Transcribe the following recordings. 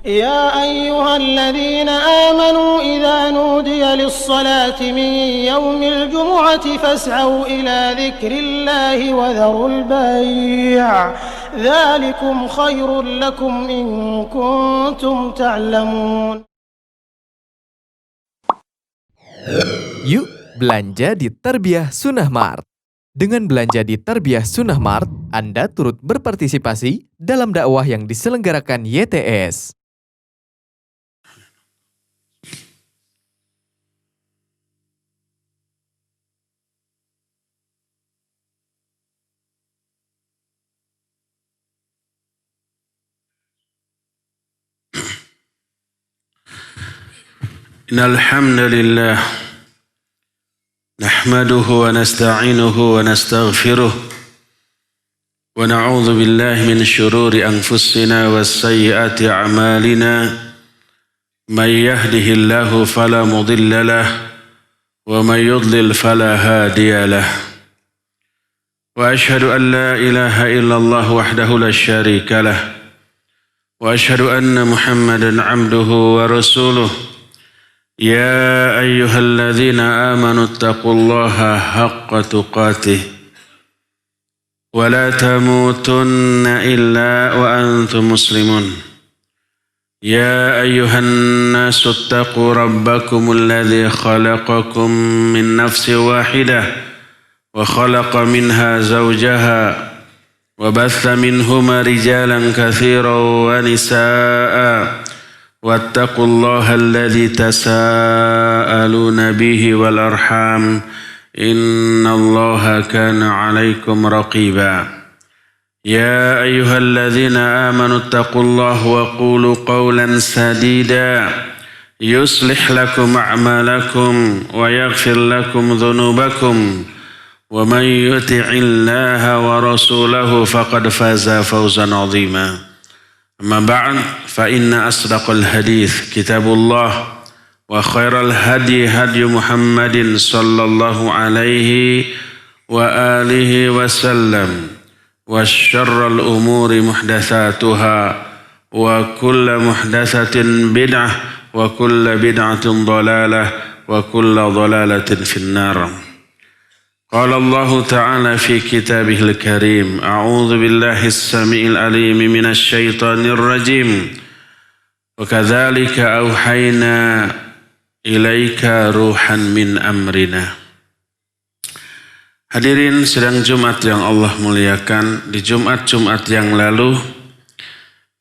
يا أيها الذين آمنوا إذا نودي للصلاة من يوم الجمعة فاسعوا إلى ذكر الله وذروا البيع ذلكم خير لكم إن كنتم تعلمون. Yuk belanja di Tarbiyah Sunnah Mart. Dengan belanja di Tarbiyah Sunnah Mart, Anda turut berpartisipasi dalam dakwah yang diselenggarakan YTS. Innal hamdalillah nahmaduhu wa nasta'inuhu wa nastaghfiruh wa na'udzu billahi min shururi anfusina was sayyiati a'malina may yahdihillahu fala mudilla lahu wa may yudlil fala hadiya lahu wa ashhadu an la ilaha illallah wahdahu la syarika lahu wa ashhadu anna Muhammadan 'abduhu wa rasuluh. يا أيها الذين آمنوا اتقوا الله حق تقاته ولا تموتن إلا وأنتم مسلمون يا أيها الناس اتقوا ربكم الذي خلقكم من نفس واحدة وخلق منها زوجها وبث منهما رجالا كثيرا ونساء واتقوا الله الذي تساءلون به والأرحام إن الله كان عليكم رقيبا يا أيها الذين آمنوا اتقوا الله وقولوا قولا سديدا يصلح لكم أعمالكم ويغفر لكم ذنوبكم ومن يطع الله ورسوله فقد فاز فوزا عظيما. أما بعد فإن أصدق الحديث كتاب الله وخير الهدي هدي محمد صلى الله عليه وآله وسلم وشر الأمور محدثاتها وكل محدثة بدعة وكل بدعة ضلالة وكل ضلالة في النار. قال الله تعالى في كتابه الكريم أعوذ بالله السميع العليم من الشيطان الرجيم وكذلك أوحينا إليك روحا من أمرنا. Hadirin sidang Jumat yang Allah muliakan, di Jumat-Jumat yang lalu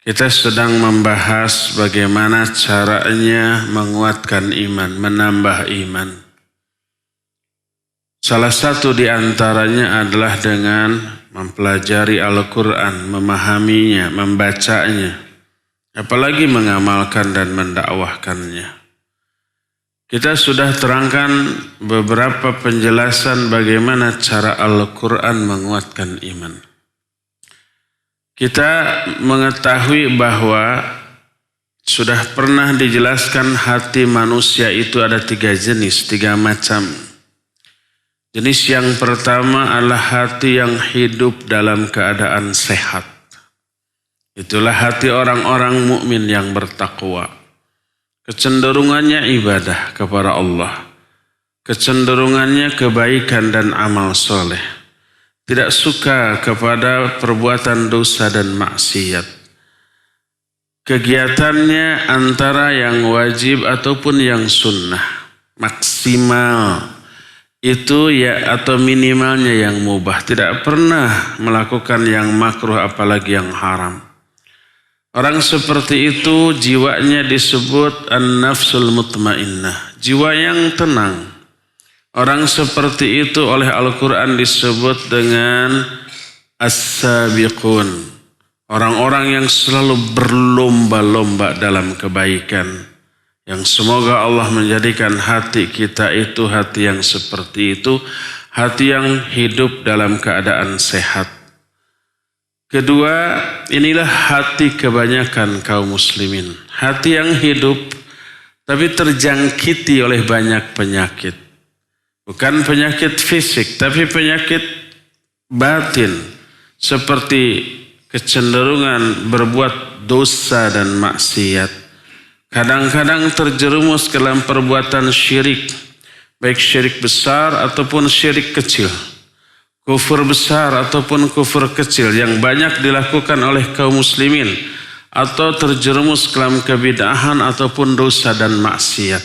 kita sedang membahas bagaimana caranya menguatkan iman, menambah iman. Salah satu di antaranya adalah dengan mempelajari Al-Quran, memahaminya, membacanya, apalagi mengamalkan dan mendakwahkannya. Kita sudah terangkan beberapa penjelasan bagaimana cara Al-Quran menguatkan iman. Kita mengetahui bahwa sudah pernah dijelaskan hati manusia itu ada 3 jenis, 3 macam. Jenis yang pertama adalah hati yang hidup dalam keadaan sehat. Itulah hati orang-orang mukmin yang bertakwa. Kecenderungannya ibadah kepada Allah. Kecenderungannya kebaikan dan amal soleh. Tidak suka kepada perbuatan dosa dan maksiat. Kegiatannya antara yang wajib ataupun yang sunnah. Maksimal. Itu ya atau minimalnya yang mubah, tidak pernah melakukan yang makruh apalagi yang haram. Orang seperti itu jiwanya disebut an-nafsul mutmainnah, jiwa yang tenang. Orang seperti itu oleh Al-Quran disebut dengan as-sabiqun, orang-orang yang selalu berlomba-lomba dalam kebaikan. Yang semoga Allah menjadikan hati kita itu hati yang seperti itu, hati yang hidup dalam keadaan sehat. Kedua, inilah hati kebanyakan kaum muslimin. Hati yang hidup tapi terjangkiti oleh banyak penyakit. Bukan penyakit fisik, tapi penyakit batin. Seperti kecenderungan berbuat dosa dan maksiat. Kadang-kadang terjerumus ke dalam perbuatan syirik, baik syirik besar ataupun syirik kecil. Kufur besar ataupun kufur kecil yang banyak dilakukan oleh kaum muslimin, atau terjerumus ke dalam kebid'ahan ataupun dosa dan maksiat.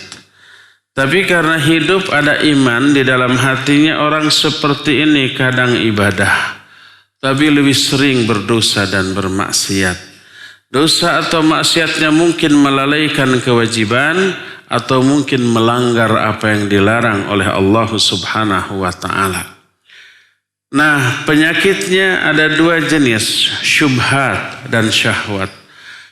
Tapi karena hidup ada iman di dalam hatinya, orang seperti ini kadang ibadah, tapi lebih sering berdosa dan bermaksiat. Dosa atau maksiatnya mungkin melalaikan kewajiban atau mungkin melanggar apa yang dilarang oleh Allah Subhanahu wa ta'ala. Nah, penyakitnya ada dua jenis, syubhat dan syahwat.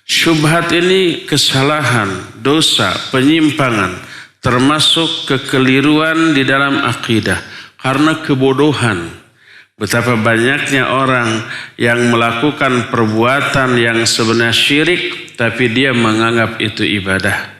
Syubhat ini kesalahan, dosa, penyimpangan, termasuk kekeliruan di dalam akidah karena kebodohan. Betapa banyaknya orang yang melakukan perbuatan yang sebenarnya syirik, tapi dia menganggap itu ibadah.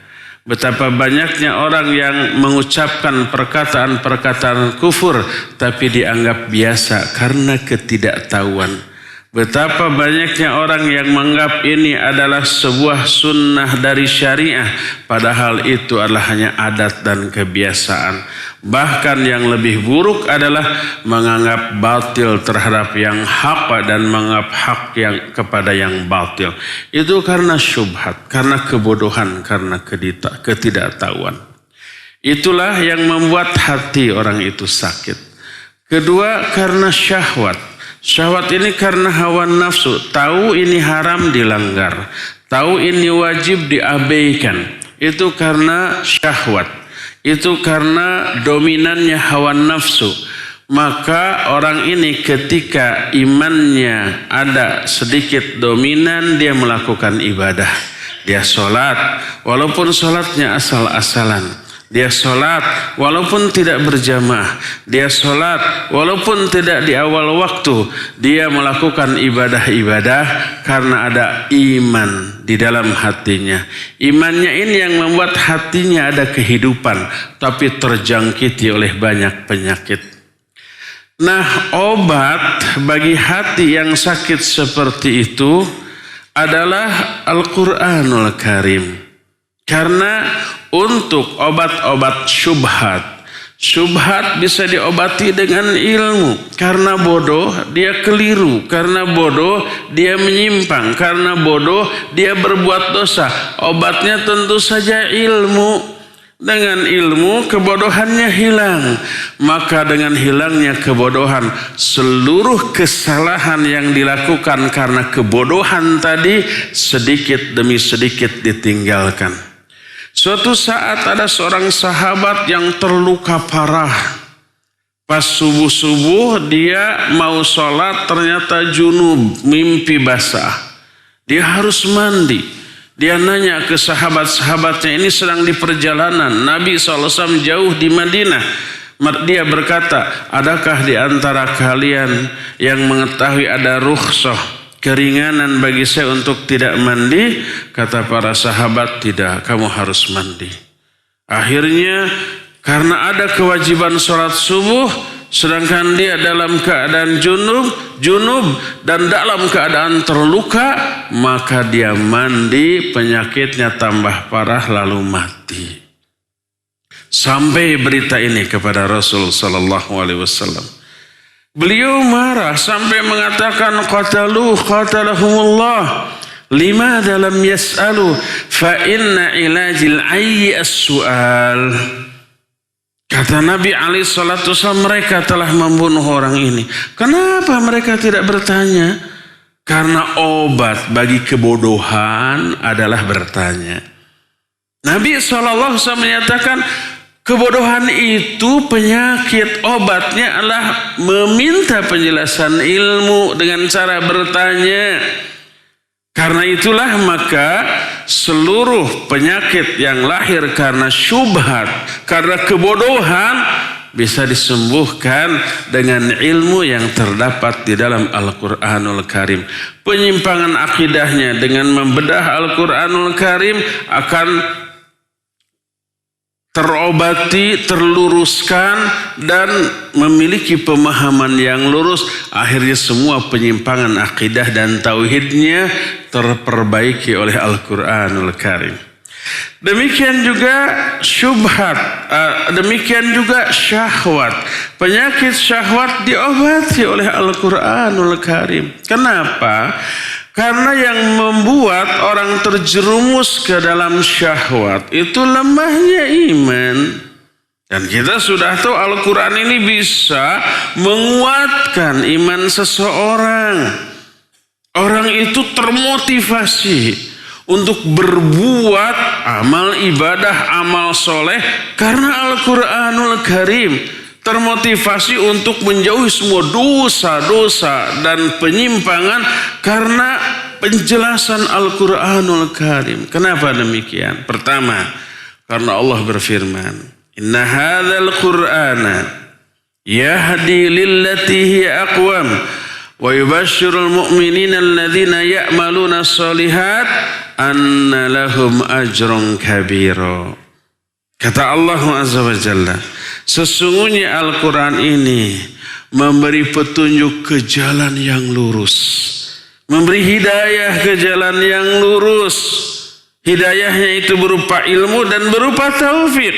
Betapa banyaknya orang yang mengucapkan perkataan-perkataan kufur, tapi dianggap biasa karena ketidaktahuan. Betapa banyaknya orang yang menganggap ini adalah sebuah sunnah dari syariah, padahal itu adalah hanya adat dan kebiasaan. Bahkan yang lebih buruk adalah menganggap batil terhadap yang hak dan menganggap hak yang kepada yang batil. Itu karena syubhat, karena kebodohan, karena ketidaktahuan. Itulah yang membuat hati orang itu sakit. Kedua, karena syahwat. Syahwat ini karena hawa nafsu. Tahu ini haram dilanggar, tahu ini wajib diabaikan. Itu karena syahwat. Itu karena dominannya hawa nafsu. Maka orang ini ketika imannya ada sedikit dominan, dia melakukan ibadah. Dia sholat, walaupun sholatnya asal-asalan. Dia sholat walaupun tidak berjamaah. Dia sholat walaupun tidak di awal waktu. Dia melakukan ibadah-ibadah karena ada iman di dalam hatinya. Imannya ini yang membuat hatinya ada kehidupan, tapi terjangkiti oleh banyak penyakit. Nah, obat bagi hati yang sakit seperti itu adalah Al-Quranul Karim. Karena untuk obat-obat syubhat bisa diobati dengan ilmu. Karena bodoh dia keliru, karena bodoh dia menyimpang, karena bodoh dia berbuat dosa. Obatnya tentu saja ilmu. Dengan ilmu kebodohannya hilang. Maka dengan hilangnya kebodohan, seluruh kesalahan yang dilakukan karena kebodohan tadi sedikit demi sedikit ditinggalkan. Suatu saat ada seorang sahabat yang terluka parah. Pas subuh-subuh dia mau sholat, ternyata junub, mimpi basah. Dia harus mandi. Dia nanya ke sahabat-sahabatnya, ini sedang di perjalanan. Nabi SAW jauh di Madinah. Dia berkata, adakah di antara kalian yang mengetahui ada rukhsah, keringanan bagi saya untuk tidak mandi? Kata para sahabat, tidak, kamu harus mandi. Akhirnya karena ada kewajiban sholat subuh, sedangkan dia dalam keadaan junub dan dalam keadaan terluka, maka dia mandi, penyakitnya tambah parah lalu mati. Sampai berita ini kepada Rasul sallallahu alaihi wasallam. Beliau marah sampai mengatakan qatalahumullah lima dalam yas'alu fa inna ilajil ayyi as-su'al. Kata Nabi SAW, mereka telah membunuh orang ini. Kenapa mereka tidak bertanya? Karena obat bagi kebodohan adalah bertanya. Nabi SAW menyatakan kebodohan itu penyakit, obatnya adalah meminta penjelasan ilmu dengan cara bertanya. Karena itulah maka seluruh penyakit yang lahir karena syubhat, karena kebodohan bisa disembuhkan dengan ilmu yang terdapat di dalam Al-Quranul Karim. Penyimpangan akidahnya dengan membedah Al-Quranul Karim akan terobati, terluruskan, dan memiliki pemahaman yang lurus. Akhirnya semua penyimpangan akidah dan tauhidnya terperbaiki oleh Al-Quranul Karim. Demikian juga syubhat, demikian juga syahwat. Penyakit syahwat diobati oleh Al-Quranul Karim. Kenapa? Karena yang membuat orang terjerumus ke dalam syahwat itu lemahnya iman. Dan kita sudah tahu Al-Quran ini bisa menguatkan iman seseorang. Orang itu termotivasi untuk berbuat amal ibadah, amal soleh karena Al-Quranul Karim. Termotivasi untuk menjauhi semua dosa-dosa dan penyimpangan karena penjelasan Al-Quranul Karim. Kenapa demikian? Pertama, karena Allah berfirman, Inna hadzal Qur'ana yahdi lillati hiya aqwam wa yubashshirul mu'minina alladhina ya'maluna shalihat anna lahum ajrun kabira. Kata Allah Azza wa Jalla, sesungguhnya Al-Quran ini memberi petunjuk ke jalan yang lurus. Memberi hidayah ke jalan yang lurus. Hidayahnya itu berupa ilmu dan berupa taufik.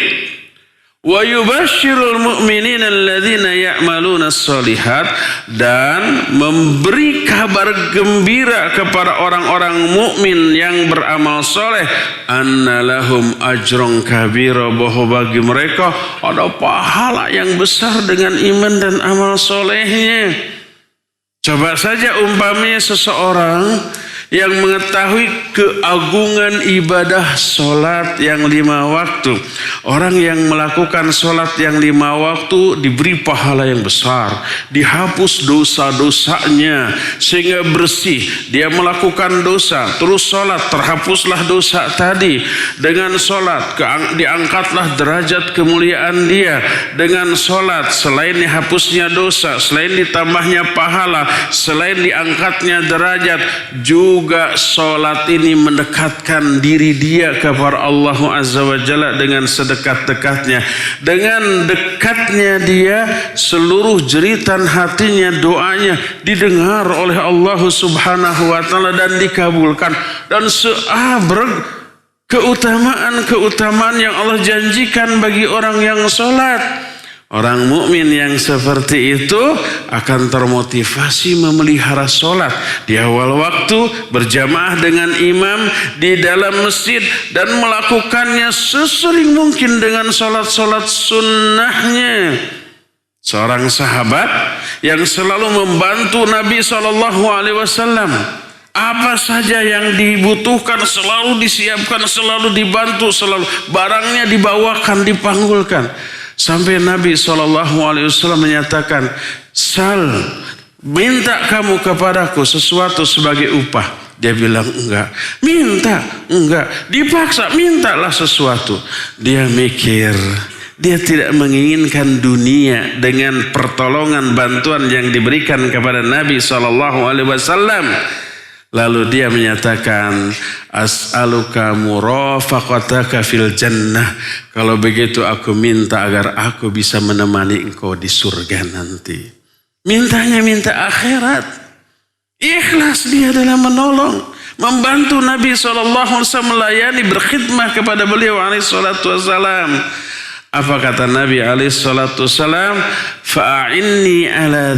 Wa yubashshirul mu'minina alladzina ya'maluna shalihat, dan memberi kabar gembira kepada orang-orang mukmin yang beramal soleh, anna lahum ajrun kabira, bahwa bagi mereka ada pahala yang besar dengan iman dan amal solehnya. Coba saja umpamanya seseorang yang mengetahui keagungan ibadah solat yang 5 waktu. Orang yang melakukan solat yang 5 waktu diberi pahala yang besar. Dihapus dosa-dosanya sehingga bersih. Dia melakukan dosa, terus solat, terhapuslah dosa tadi. Dengan solat diangkatlah derajat kemuliaan dia. Dengan solat, selain dihapusnya dosa, selain ditambahnya pahala, selain diangkatnya derajat, juga solat ini mendekatkan diri dia kepada Allah Azza wa Jalla dengan sedekat-dekatnya. Dengan dekatnya dia, seluruh jeritan hatinya, doanya didengar oleh Allah Subhanahu wa Ta'ala dan dikabulkan. Dan seabrek keutamaan-keutamaan yang Allah janjikan bagi orang yang solat. Orang mukmin yang seperti itu akan termotivasi memelihara solat di awal waktu, berjamaah dengan imam di dalam masjid, dan melakukannya sesering mungkin dengan solat-solat sunnahnya. Seorang sahabat yang selalu membantu Nabi SAW, apa saja yang dibutuhkan selalu disiapkan, selalu dibantu, selalu barangnya dibawakan, dipanggulkan. Sampai Nabi SAW menyatakan, Sal, minta kamu kepadaku sesuatu sebagai upah. Dia bilang enggak. Minta, enggak. Dipaksa, mintalah sesuatu. Dia mikir, dia tidak menginginkan dunia dengan pertolongan bantuan yang diberikan kepada Nabi SAW. Lalu dia menyatakan, as'aluka murafaqataka fil jannah. Kalau begitu aku minta agar aku bisa menemani engkau di surga nanti. Mintanya minta akhirat. Ikhlas dia dalam menolong, membantu Nabi SAW, melayani, berkhidmah kepada beliau alaihissalam. Apa kata Nabi alaihissalam? Fa'inni ala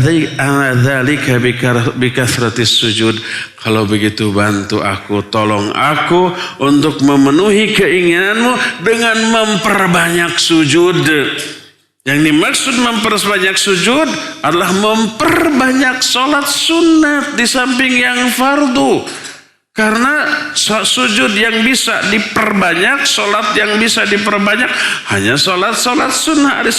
dzalika bikathratis sujud. Kalau begitu bantu aku, tolong aku untuk memenuhi keinginanmu dengan memperbanyak sujud. Yang dimaksud memperbanyak sujud adalah memperbanyak sholat sunat di samping yang fardu. Karena sujud yang bisa diperbanyak, sholat yang bisa diperbanyak hanya sholat sunnah. Ada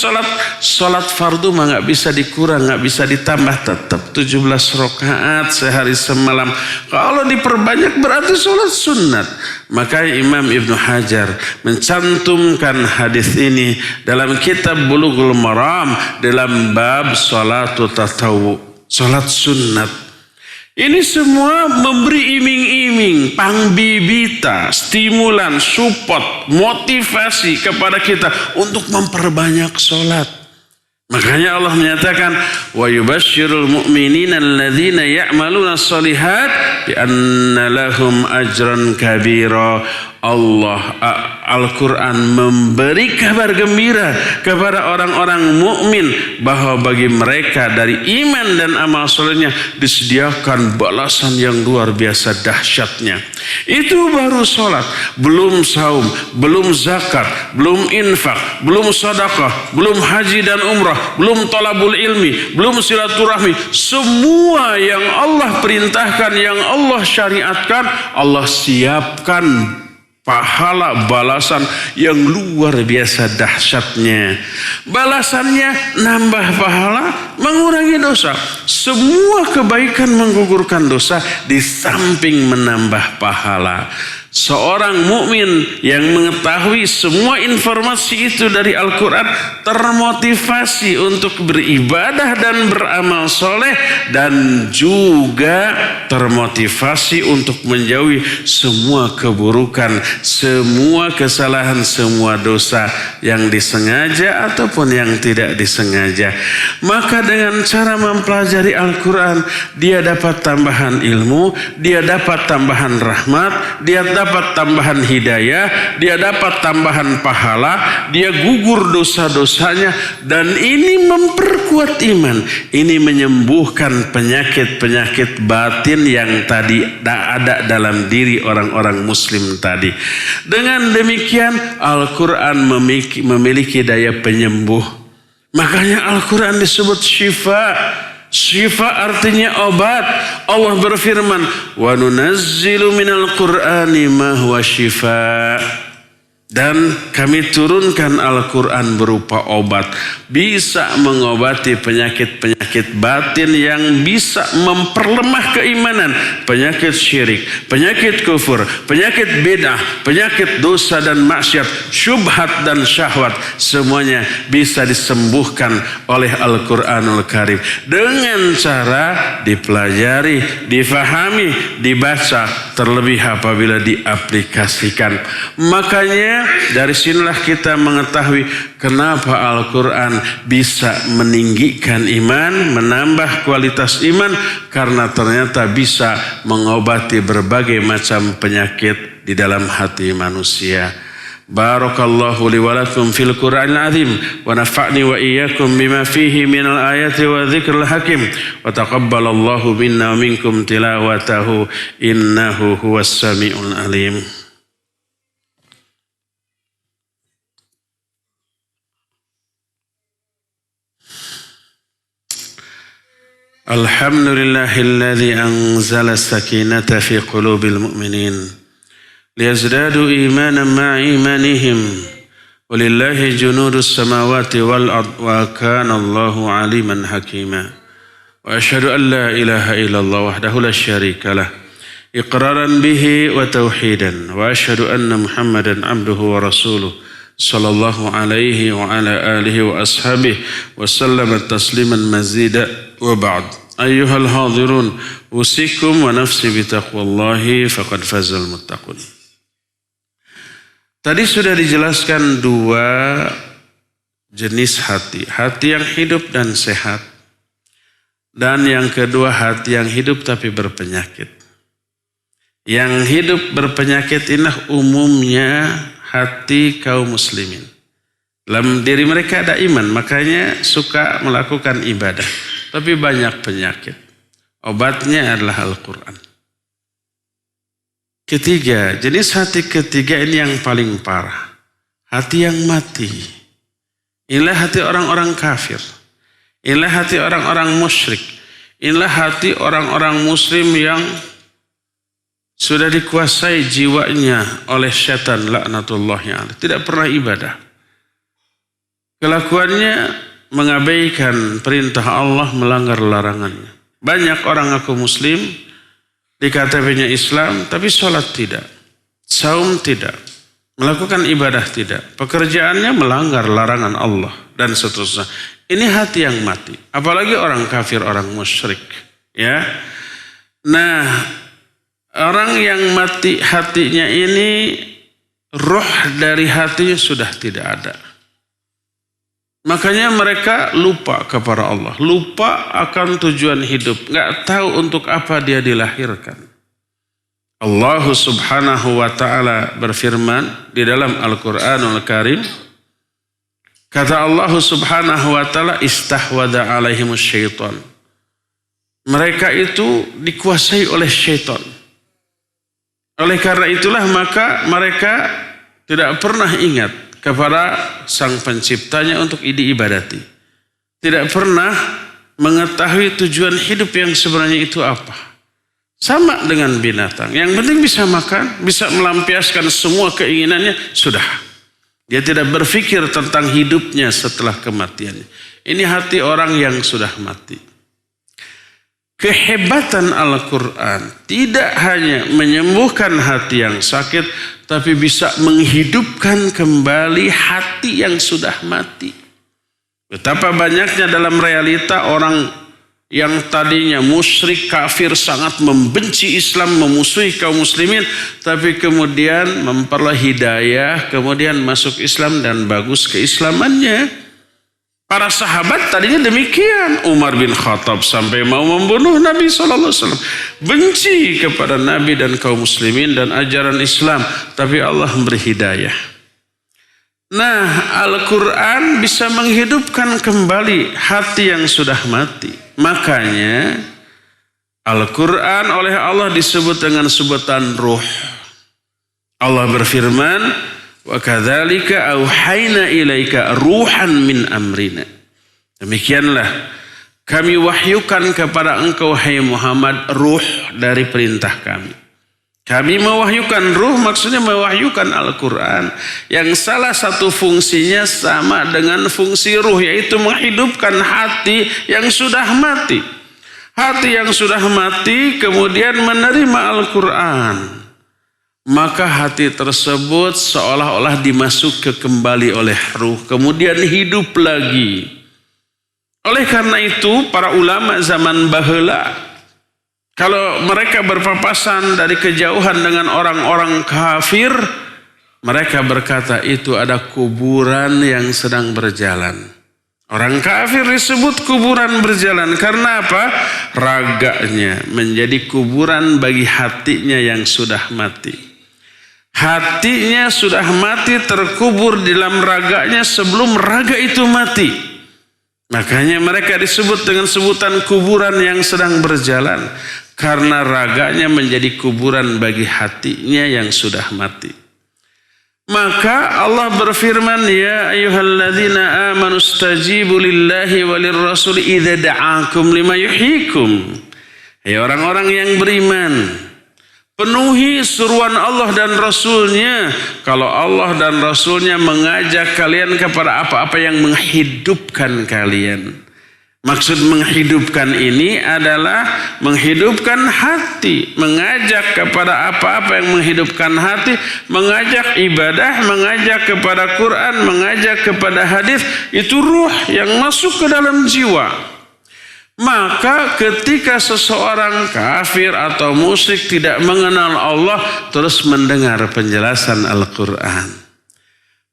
sholat fardu mah nggak bisa dikurang, nggak bisa ditambah, tetap 17 rakaat sehari semalam. Kalau diperbanyak berarti sholat sunnat. Maka Imam Ibnu Hajar mencantumkan hadis ini dalam kitab Bulughul Maram dalam bab sholatul tatawwu, sholat sunnat. Ini semua memberi iming-iming, pangbibita, stimulan, support, motivasi kepada kita untuk memperbanyak sholat. Makanya Allah menyatakan wa yubasyirul mu'minina alladzina ya'maluna shalihat bi anna lahum ajran kabira. Al-Quran memberi kabar gembira kepada orang-orang mukmin bahwa bagi mereka dari iman dan amal solehnya disediakan balasan yang luar biasa dahsyatnya. Itu baru sholat, belum saum, belum zakat, belum infak, belum sedekah, belum haji dan umrah, belum talabul ilmi, belum silaturahmi. Semua yang Allah perintahkan, yang Allah syariatkan, Allah siapkan pahala balasan yang luar biasa dahsyatnya. Balasannya nambah pahala, mengurangi dosa. Semua kebaikan menggugurkan dosa di samping menambah pahala. Seorang mukmin yang mengetahui semua informasi itu dari Al-Quran termotivasi untuk beribadah dan beramal soleh, dan juga termotivasi untuk menjauhi semua keburukan, semua kesalahan, semua dosa yang disengaja ataupun yang tidak disengaja. Maka dengan cara mempelajari Al-Quran, dia dapat tambahan ilmu, dia dapat tambahan rahmat, dia dapat tambahan hidayah, dia dapat tambahan pahala, dia gugur dosa-dosanya, dan ini memperkuat iman. Ini menyembuhkan penyakit-penyakit batin yang tadi ada dalam diri orang-orang muslim tadi. Dengan demikian Al-Quran memiliki daya penyembuh. Makanya Al-Quran disebut syifa. Syifa artinya obat. Allah berfirman, wa nunazzilu minal Qur'ani ma huwa syifa. Dan kami turunkan Al-Quran berupa obat, bisa mengobati penyakit-penyakit batin yang bisa memperlemah keimanan, penyakit syirik, penyakit kufur, penyakit bid'ah, penyakit dosa dan maksiat, syubhat dan syahwat. Semuanya bisa disembuhkan oleh Al-Quranul Karim dengan cara dipelajari, difahami, dibaca, terlebih apabila diaplikasikan. Makanya dari sinilah kita mengetahui kenapa Al-Quran bisa meninggikan iman, menambah kualitas iman, karena ternyata bisa mengobati berbagai macam penyakit di dalam hati manusia. Barakallahu li wa lakum fil Qur'anil azim wa nafa'ni wa iyyakum bima fihi minal ayati wa dzikril hakim wa taqabbalallahu minna wa minkum tilawatahu innahu huwas samiul alim. Alhamdulillahilladzi anzala sakinata fi qulubil mu'minin liyazdadu imanan ma'a imanihim walillahi junudus samawati wal ard wa kana Allahu aliman hakima wa asyhadu an la ilaha illallah wahdahu la syarika lah iqraran bihi wa tauhidan wa asyhadu anna Muhammadan abduhu wa rasuluh sallallahu alaihi wa ala alihi wa ashabihi wa sallama tasliman mazida wa ba'd. Ayyuhal hadirun, usikum wa nafsi bitaqwallahi faqad fazal muttaqun. Tadi sudah dijelaskan dua jenis hati. Hati yang hidup dan sehat. Dan yang kedua hati yang hidup tapi berpenyakit. Yang hidup berpenyakit inilah umumnya hati kaum muslimin. Dalam diri mereka ada iman, makanya suka melakukan ibadah. Tapi banyak penyakit. Obatnya adalah Al-Quran. Ketiga, jenis hati ketiga ini yang paling parah. Hati yang mati. Inilah hati orang-orang kafir. Inilah hati orang-orang musyrik. Inilah hati orang-orang muslim yang sudah dikuasai jiwanya oleh syaitan laknatullahi alaih. Tidak pernah ibadah. Kelakuannya mengabaikan perintah Allah, melanggar larangannya. Banyak orang ngaku muslim, di KTP-nya Islam, tapi sholat tidak, saum tidak, melakukan ibadah tidak, pekerjaannya melanggar larangan Allah, dan seterusnya. Ini hati yang mati. Apalagi orang kafir, orang musyrik. Ya, Nah, orang yang mati hatinya ini, roh dari hatinya sudah tidak ada. Makanya mereka lupa kepada Allah, lupa akan tujuan hidup, nggak tahu untuk apa dia dilahirkan. Allah Subhanahu wa ta'ala berfirman di dalam Al-Quranul Karim, kata Allah Subhanahu wa ta'ala, istahwada alaihimus syaitan. Mereka itu dikuasai oleh syaitan. Oleh karena itulah maka mereka tidak pernah ingat kepada sang penciptanya untuk diibadati. Tidak pernah mengetahui tujuan hidup yang sebenarnya itu apa. Sama dengan binatang. Yang penting bisa makan, bisa melampiaskan semua keinginannya, sudah. Dia tidak berpikir tentang hidupnya setelah kematiannya. Ini hati orang yang sudah mati. Kehebatan Al-Quran tidak hanya menyembuhkan hati yang sakit, tapi bisa menghidupkan kembali hati yang sudah mati. Betapa banyaknya dalam realita orang yang tadinya musyrik, kafir, sangat membenci Islam, memusuhi kaum muslimin, tapi kemudian memperoleh hidayah, kemudian masuk Islam dan bagus keislamannya. Para sahabat tadinya demikian. Umar bin Khattab sampai mau membunuh Nabi SAW. Benci kepada Nabi dan kaum muslimin dan ajaran Islam. Tapi Allah memberi hidayah. Nah, Al-Quran bisa menghidupkan kembali hati yang sudah mati. Makanya Al-Quran oleh Allah disebut dengan sebutan ruh. Allah berfirman, wa kadzalika auhayna ilaika ruhan min amrina. Demikianlah kami wahyukan kepada engkau hai Muhammad ruh dari perintah kami. Kami mewahyukan ruh, maksudnya mewahyukan Al-Quran yang salah satu fungsinya sama dengan fungsi ruh, yaitu menghidupkan hati yang sudah mati. Hati yang sudah mati kemudian menerima Al-Quran, maka hati tersebut seolah-olah dimasuk kembali oleh ruh, kemudian hidup lagi. Oleh karena itu para ulama zaman baheula, kalau mereka berpapasan dari kejauhan dengan orang-orang kafir, mereka berkata itu ada kuburan yang sedang berjalan. Orang kafir disebut kuburan berjalan karena apa? Raganya menjadi kuburan bagi hatinya yang sudah mati. Hatinya sudah mati, terkubur di dalam raganya sebelum raga itu mati. Makanya mereka disebut dengan sebutan kuburan yang sedang berjalan. Karena raganya menjadi kuburan bagi hatinya yang sudah mati. Maka Allah berfirman, ya ayyuhalladzina amanu stajibu lillahi walir rasul idza da'akum lima yuhyikum. Hai orang-orang yang beriman, penuhi seruan Allah dan Rasulnya. Kalau Allah dan Rasulnya mengajak kalian kepada apa-apa yang menghidupkan kalian. Maksud menghidupkan ini adalah menghidupkan hati, mengajak kepada apa-apa yang menghidupkan hati, mengajak ibadah, mengajak kepada Quran, mengajak kepada hadis, itu ruh yang masuk ke dalam jiwa. Maka ketika seseorang kafir atau musyrik tidak mengenal Allah, terus mendengar penjelasan Al-Quran,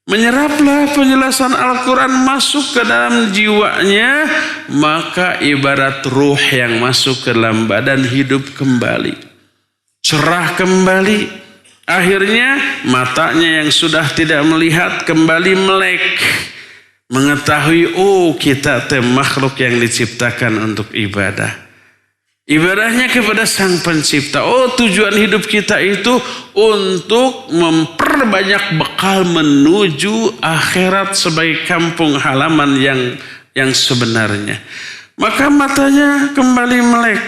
menyeraplah penjelasan Al-Quran masuk ke dalam jiwanya, maka ibarat ruh yang masuk ke dalam badan hidup kembali, cerah kembali. Akhirnya matanya yang sudah tidak melihat kembali melek, mengetahui kita makhluk yang diciptakan untuk ibadah. Ibadahnya kepada Sang Pencipta. Tujuan hidup kita itu untuk memperbanyak bekal menuju akhirat sebagai kampung halaman yang sebenarnya. Maka matanya kembali melek,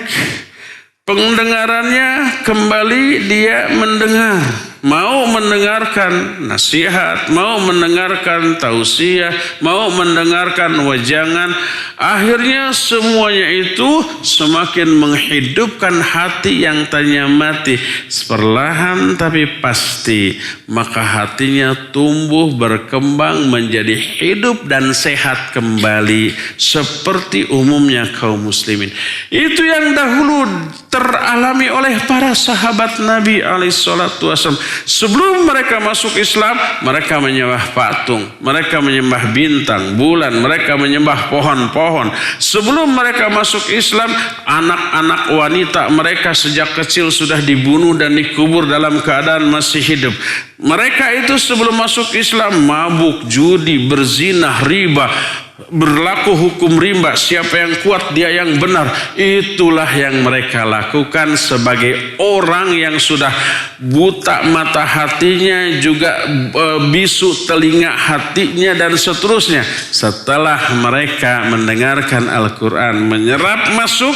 pendengarannya kembali dia mendengar, mau mendengarkan nasihat, mau mendengarkan tausiah, mau mendengarkan wajangan. Akhirnya semuanya itu semakin menghidupkan hati yang tadinya mati. Perlahan tapi pasti, maka hatinya tumbuh berkembang menjadi hidup dan sehat kembali seperti umumnya kaum muslimin. Itu yang dahulu teralami oleh para sahabat Nabi alaihissalatu wassalam. Sebelum mereka masuk Islam, mereka menyembah patung, mereka menyembah bintang, bulan, mereka menyembah pohon-pohon. Sebelum mereka masuk Islam, anak-anak wanita mereka sejak kecil sudah dibunuh dan dikubur dalam keadaan masih hidup. Mereka itu sebelum masuk Islam mabuk, judi, berzina, riba, berlaku hukum rimba, siapa yang kuat dia yang benar. Itulah yang mereka lakukan sebagai orang yang sudah buta mata hatinya, juga bisu telinga hatinya dan seterusnya. Setelah mereka mendengarkan Al-Quran, menyerap masuk,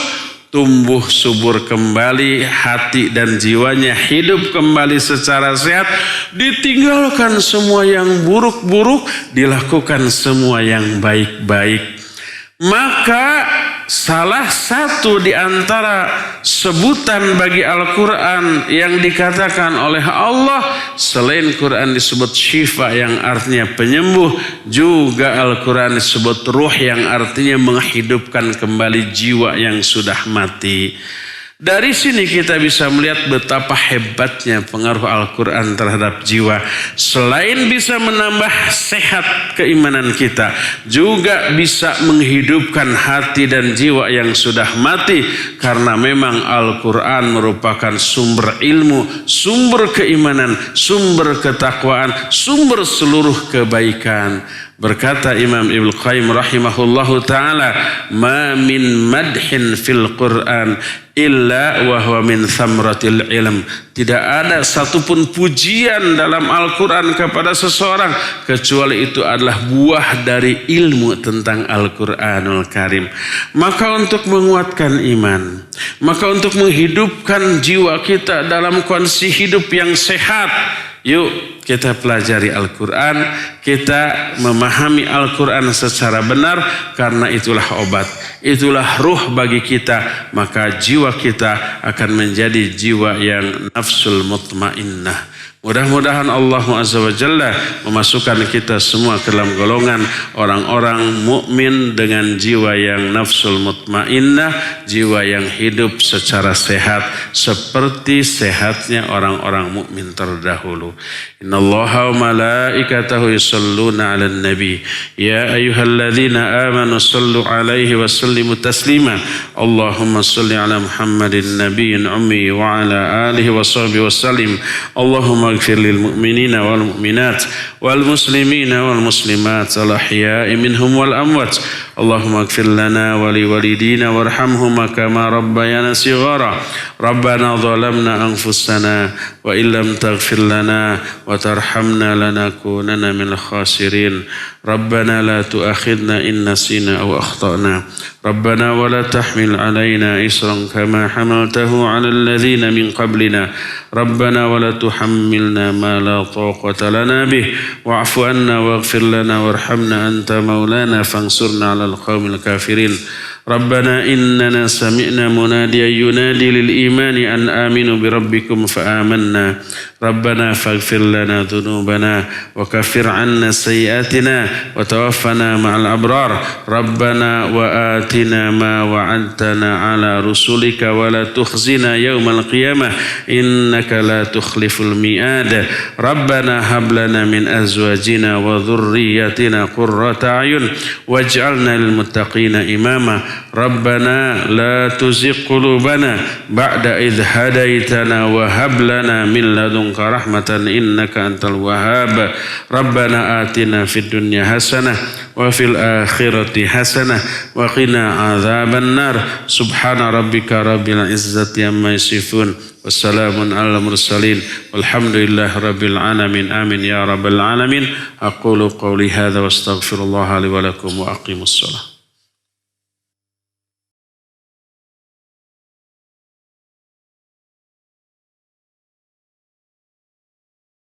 tumbuh subur kembali hati dan jiwanya, hidup kembali secara sehat, ditinggalkan semua yang buruk-buruk, dilakukan semua yang baik-baik. Maka salah satu di antara sebutan bagi Al-Quran yang dikatakan oleh Allah, selain Quran disebut syifa yang artinya penyembuh, juga Al-Quran disebut ruh yang artinya menghidupkan kembali jiwa yang sudah mati. Dari sini kita bisa melihat betapa hebatnya pengaruh Al-Quran terhadap jiwa. Selain bisa menambah sehat keimanan kita, juga bisa menghidupkan hati dan jiwa yang sudah mati. Karena memang Al-Quran merupakan sumber ilmu, sumber keimanan, sumber ketakwaan, sumber seluruh kebaikan. Berkata Imam Ibnu Qayyim rahimahullahu ta'ala, ma min madhin fil Quran illa wa huwa min thamratil ilm. Tidak ada satupun pujian dalam Al-Quran kepada seseorang kecuali itu adalah buah dari ilmu tentang Al-Quranul Karim. Maka untuk menguatkan iman, maka untuk menghidupkan jiwa kita dalam kondisi hidup yang sehat, yuk kita pelajari Al-Quran, kita memahami Al-Quran secara benar, karena itulah obat, itulah ruh bagi kita. Maka jiwa kita akan menjadi jiwa yang nafsul mutmainnah. Mudah-mudahan Allah Azza wa Jalla memasukkan kita semua ke dalam golongan orang-orang mukmin dengan jiwa yang nafsul mutmainnah, jiwa yang hidup secara sehat seperti sehatnya orang-orang mukmin terdahulu. Innallaha wa malaikatahu yusholluna 'alan nabi ya ayyuhalladzina amanu shallu 'alaihi wa sallimu taslima. Allahumma shalli 'ala Muhammadin nabiyyin ummi wa 'ala alihi wa sahbihi wa sallim. Allahumma اغفر للمؤمنين والمؤمنات والمسلمين والمسلمات الأحياء منهم والأموات. اللهم اغفر لنا ولوالدينا وارحمهما كما ربيانا صغارا. ربنا ظلمنا أنفسنا وإن لم تغفر لنا وترحمنا لنكونن من الخاسرين. ربنا لا تؤاخذنا إن نسينا أو أخطأنا. ربنا ولا تحمل علينا إصرا كما حملته على الذين من قبلنا. ربنا ولا تحملنا ما لا طاقة لنا به. واعف عنا واغفر لنا وارحمنا أنت مولانا فانصرنا على القوم الكافرين. ربنا إننا سمعنا مناديا ينادي للإيمان أن آمنوا بربكم فآمنا. ربنا فاغفر لنا ذنوبنا وكفر عنا سيئاتنا وتوفنا مع الأبرار. ربنا وآتنا ما وعدتنا على رسلك ولا تخزنا يوم القيامة إنك لا تخلف الميعاد. ربنا هب لنا من أزواجنا وذريتنا قرة أعين واجعلنا للمتقين إماما. ربنا لا تزغ قلوبنا بعد إذ هديتنا وهب لنا من لدنك رحمة إنك أنت الوهاب. ربنا آتنا في الدنيا حسنة وفي الآخرة حسنة وقنا عذاب النار. سبحان ربك رب العزة عما يصفون والسلام على المرسلين والحمد لله رب العالمين. آمين يا رب العالمين. أقول قولي هذا واستغفر الله لي ولكم وأقيموا الصلاة.